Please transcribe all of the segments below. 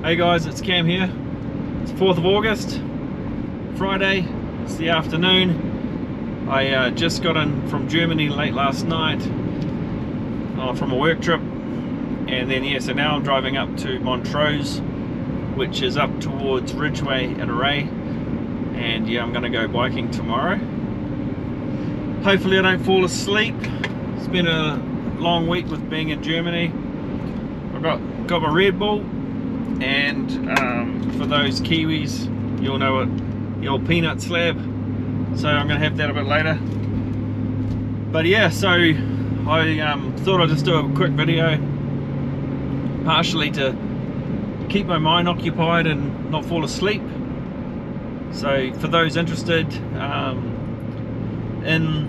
Hey guys, it's Cam here. It's 4th of August, Friday. It's the afternoon. I just got in from Germany late last night from a work trip, and then so now I'm driving up to Montrose, which is up towards Ridgeway and Array, and I'm going to go biking tomorrow. Hopefully I don't fall asleep. It's been a long week with being in Germany. I've got my Red Bull, and for those Kiwis, you'll know it, the old peanut slab. So I'm going to have that a bit later. But yeah, so I thought I'd just do a quick video, partially to keep my mind occupied and not fall asleep. So for those interested in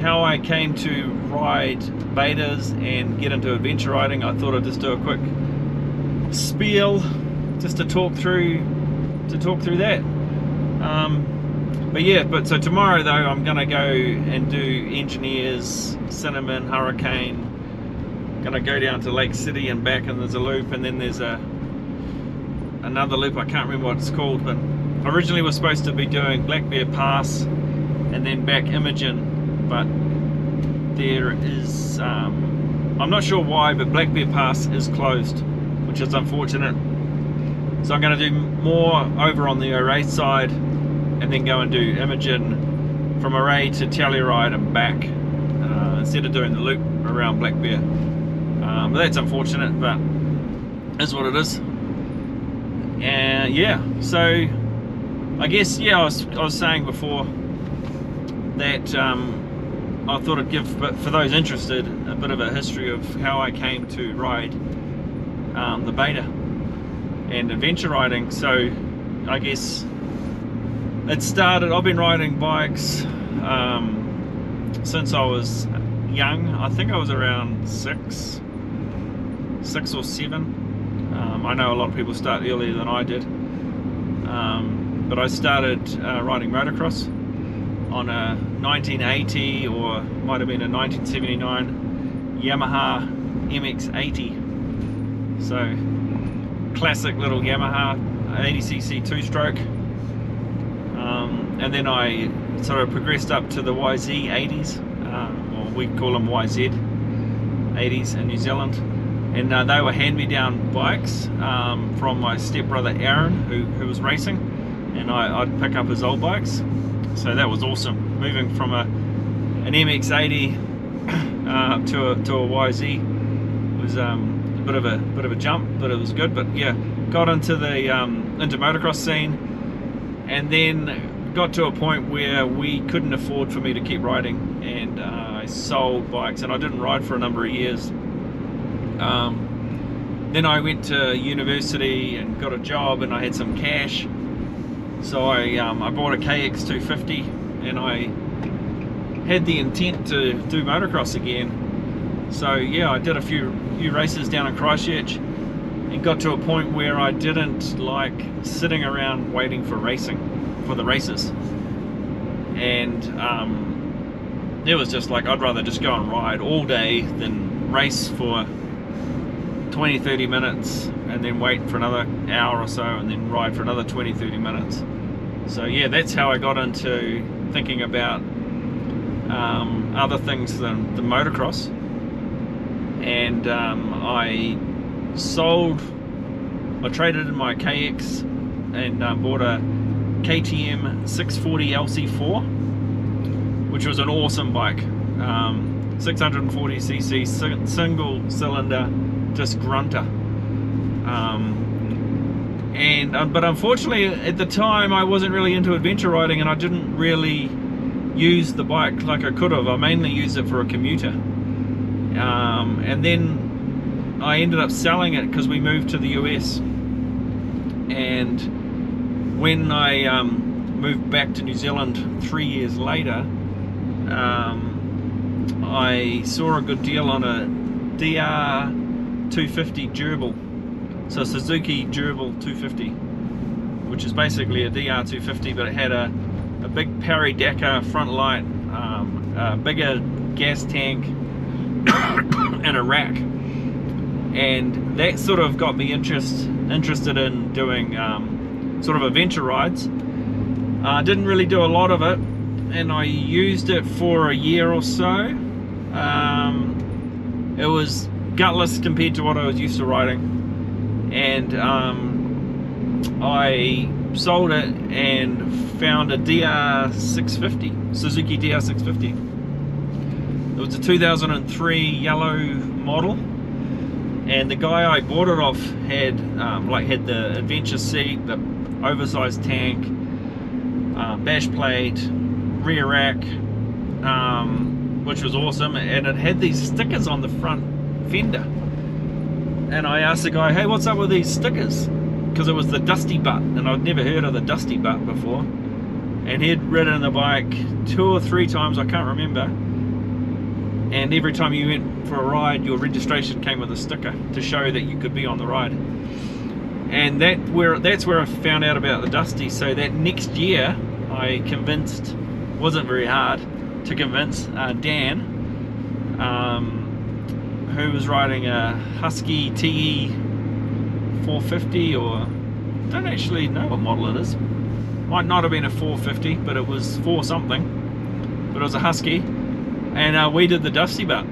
how I came to ride betas and get into adventure riding, I thought I'd just do a quick spiel just to talk through that. But so tomorrow though, I'm gonna go and do Engineers, Cinnamon, Hurricane. Gonna go down to Lake City and back, and there's a loop, and then there's another loop. I can't remember what it's called, but originally we're supposed to be doing Black Bear Pass and then back Imogen, but there is I'm not sure why, but Black Bear Pass is closed, which is unfortunate. So I'm going to do more over on the Array side, and then go and do Imogen from Array to Telluride and back, instead of doing the loop around Black Bear. But that's unfortunate, but is what it is. And yeah, so I guess I was saying before that I thought I'd give, for those interested, a bit of a history of how I came to ride the beta and adventure riding. So I guess it started, I've been riding bikes since I was young. I think I was around six or seven. I know a lot of people start earlier than I did, but I started riding motocross on a 1980, or might have been a 1979 Yamaha MX-80. So classic little Yamaha 80cc two-stroke, and then I sort of progressed up to the YZ 80s, or we call them YZ 80s in New Zealand, and they were hand-me-down bikes from my stepbrother Aaron, who was racing, and I'd pick up his old bikes. So that was awesome, moving from an MX-80 to a YZ was a bit of a jump, but it was good. But yeah, got into the into motocross scene, and then got to a point where we couldn't afford for me to keep riding, and I sold bikes, and I didn't ride for a number of years. Then I went to university and got a job, and I had some cash. So I bought a KX 250, and I had the intent to do motocross again. So yeah, I did a few races down in Christchurch, and got to a point where I didn't like sitting around waiting for the races, and it was just like, I'd rather just go and ride all day than race for 20-30 minutes and then wait for another hour or so and then ride for another 20-30 minutes. So yeah, that's how I got into thinking about other things than the motocross. And I traded in my KX and bought a KTM 640 LC4, which was an awesome bike. 640cc single cylinder disc grunter. But unfortunately at the time I wasn't really into adventure riding, and I didn't really use the bike like I could have. I mainly used it for a commuter, and then I ended up selling it because we moved to the US. And when I moved back to New Zealand 3 years later, I saw a good deal on a DR 250 Gerbil, so Suzuki Gerbil 250, which is basically a DR 250, but it had a big Parry Dakar front light, a bigger gas tank, and a rack. and that sort of got me interested in doing sort of adventure rides. Didn't really do a lot of it, and I used it for a year or so. It was gutless compared to what I was used to riding, and I sold it and found a DR650, Suzuki DR650. It was a 2003 yellow model, and the guy I bought it off had had the adventure seat, the oversized tank, bash plate, rear rack, which was awesome, and it had these stickers on the front fender. And I asked the guy, hey, what's up with these stickers? Because it was the Dusty Butt, and I'd never heard of the Dusty Butt before. And he'd ridden the bike 2 or 3 times, I can't remember. And every time you went for a ride, your registration came with a sticker to show that you could be on the ride. And that's where I found out about the Dusty. So that next year, I convinced, wasn't very hard to convince, Dan, who was riding a Husky TE 450, or I don't actually know what model it is. Might not have been a 450, but it was 4 something. But it was a Husky, and we did the Dusty Butt,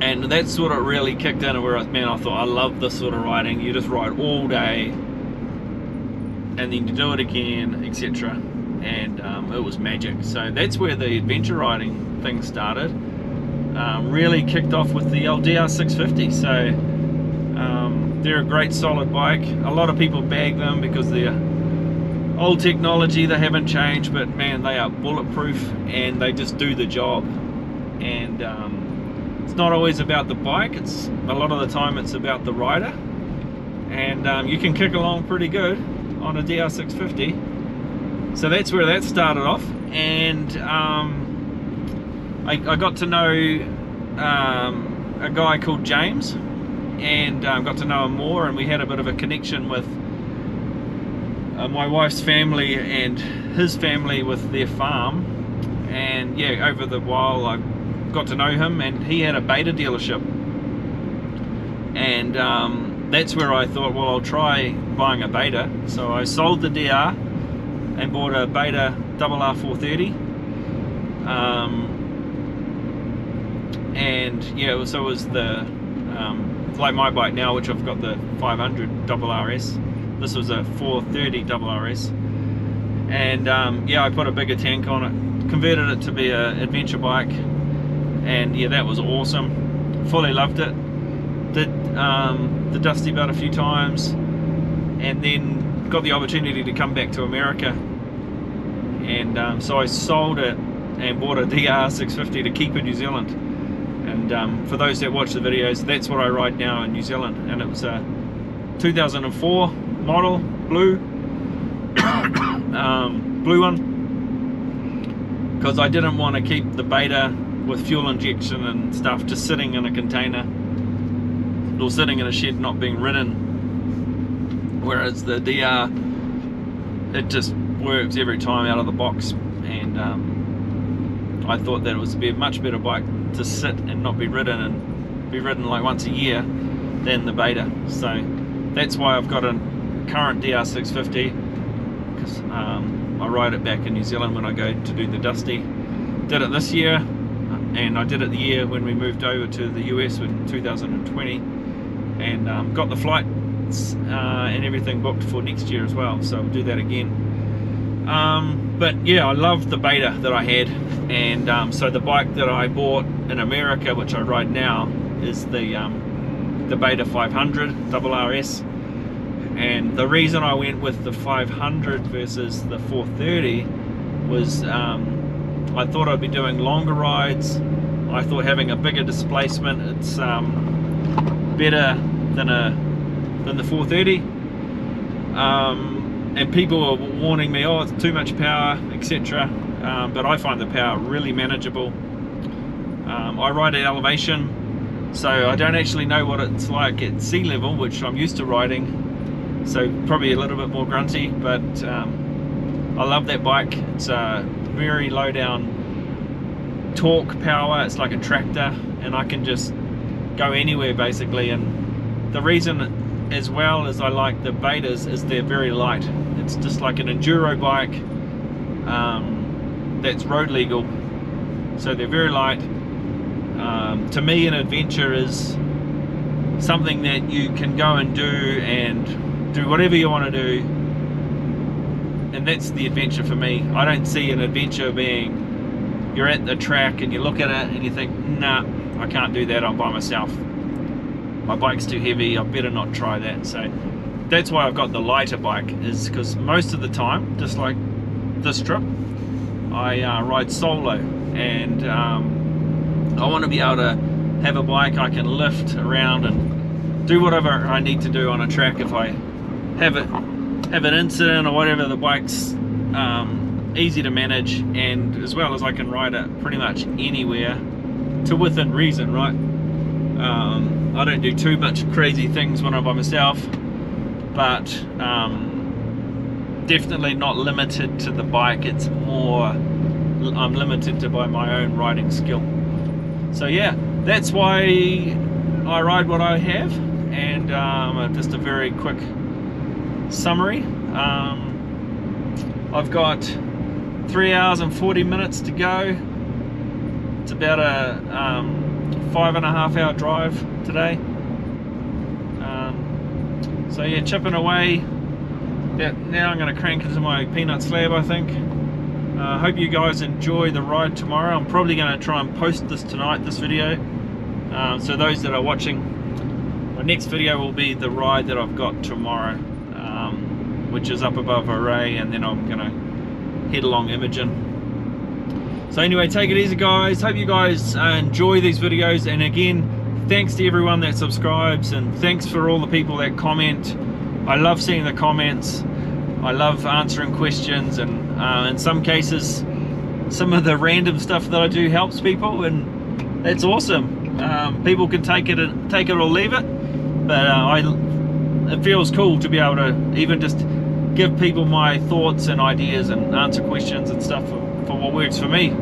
and that sort of really kicked in. Where I thought, I love this sort of riding. You just ride all day, and then you do it again, etc. And it was magic. So that's where the adventure riding thing started. Really kicked off with the DR650. So they're a great solid bike. A lot of people bag them because they're old technology, they haven't changed, but man, they are bulletproof and they just do the job. And it's not always about the bike, it's a lot of the time it's about the rider. And you can kick along pretty good on a DR650. So that's where that started off. And I got to know a guy called James, and got to know him more, and we had a bit of a connection with my wife's family and his family with their farm. And yeah, over the while I got to know him, and he had a Beta dealership, and that's where I thought, well, I'll try buying a Beta. So I sold the DR and bought a Beta RR430, and yeah, so it was the like my bike now, which I've got the 500 RRS. This was a 430 RRS, and yeah, I put a bigger tank on it, converted it to be an adventure bike, and yeah, that was awesome. Fully loved it. Did the Dusty Butt a few times, and then got the opportunity to come back to America, and so I sold it and bought a DR650 to keep in New Zealand. And for those that watch the videos, that's what I ride now in New Zealand, and it was a 2004 model, blue blue one, because I didn't want to keep the Beta with fuel injection and stuff just sitting in a container or sitting in a shed not being ridden, whereas the DR, it just works every time out of the box. And I thought that it would be a much better bike to sit and not be ridden, and be ridden like once a year, than the Beta. So that's why I've got a current DR650, because I ride it back in New Zealand when I go to do the Dusty. Did it this year, and I did it the year when we moved over to the US in 2020, and got the flights and everything booked for next year as well, so I'll do that again. But yeah, I loved the Beta that I had, and so the bike that I bought in America, which I ride now, is the Beta 500 RRS. And the reason I went with the 500 versus the 430 was I thought I'd be doing longer rides. I thought having a bigger displacement, it's better than the 430. And people were warning me, oh, it's too much power, etc. But I find the power really manageable. I ride at elevation, so I don't actually know what it's like at sea level, which I'm used to riding, so probably a little bit more grunty, but I love that bike. It's a very low down torque power, it's like a tractor, and I can just go anywhere basically, and The reason as well as I like the betas is they're very light. It's just like an enduro bike that's road legal, so they're very light. To me, an adventure is something that you can go and do whatever you want to do, and that's the adventure for me. I don't see an adventure being you're at the track and you look at it and you think, nah, I can't do that, I'm by myself, my bike's too heavy, I better not try that. So that's why I've got the lighter bike, is because most of the time, just like this trip, I ride solo, and I want to be able to have a bike I can lift around and do whatever I need to do on a track. If I have an incident or whatever, the bike's easy to manage, and as well as I can ride it pretty much anywhere to within reason, right? I don't do too much crazy things when I'm by myself, but definitely not limited to the bike. It's more I'm limited to by my own riding skill. So yeah, that's why I ride what I have. And just a very quick summary, I've got 3 hours and 40 minutes to go. It's about a 5.5 hour drive today. So yeah, chipping away. Now I'm going to crank into my peanut slab, I think. Hope you guys enjoy the ride tomorrow. I'm probably going to try and post this tonight, this video. So those that are watching, my next video will be the ride that I've got tomorrow, which is up above Array, and then I'm going to head along Imogen. So anyway, take it easy guys. Hope you guys enjoy these videos, and again, thanks to everyone that subscribes, and thanks for all the people that comment. I love seeing the comments. I love answering questions, and in some cases some of the random stuff that I do helps people, and that's awesome. People can take it or leave it, but it feels cool to be able to even just give people my thoughts and ideas and answer questions and stuff for what works for me.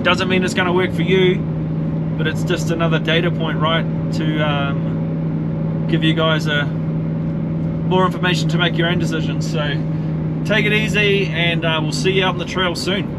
Doesn't mean it's going to work for you, but it's just another data point, right, to give you guys more information to make your own decisions. So take it easy, and we'll see you out on the trail soon.